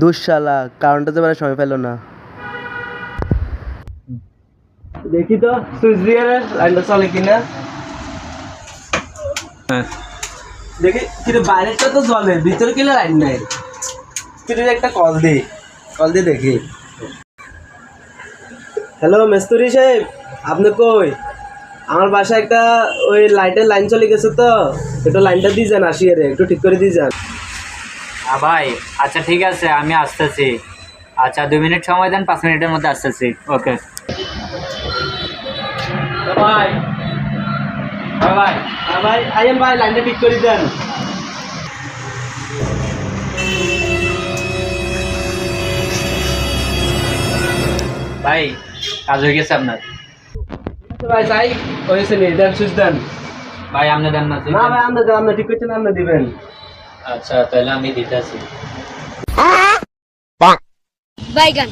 দুঃশালা কারণটা তো সময় পেল না। দেখি তো সুইচ দিয়ে লাইনটা চলে কিনা। দেখি কিন্তু বাইরেটা তো জলে, ভিতরে কিনা লাইন নাই। তুই একটা কল দিয়ে দেখি। হ্যালো মেস্তুরি সাহেব, আপনি কই? আমার বাসায় একটা ওই লাইটের লাইন চলে গেছে, তো একটু লাইনটা দিয়ে যান, আসিয়ে রে একটু ঠিক করে দিয়ে যান। ভাই আচ্ছা ঠিক আছে, আমি আসতেছি। আচ্ছা 2 মিনিট সময় দেন, 5 মিনিটের মধ্যে আসতেছি। ওকে ভাই ভাই ভাই আইয়েন ভাই, লাইনটা ঠিক করে দেন। ভাই কাজ হয়ে গেছে আপনার? ভাই চাই হয়েছে নি, দেন সুইচ দেন। ভাই আপনি দেন না? না ভাই আপনি দেন, আপনি ঠিক করছেন, আপনি দিবেন। আচ্ছা তাহলে আমি দিতেছি। বাইগান।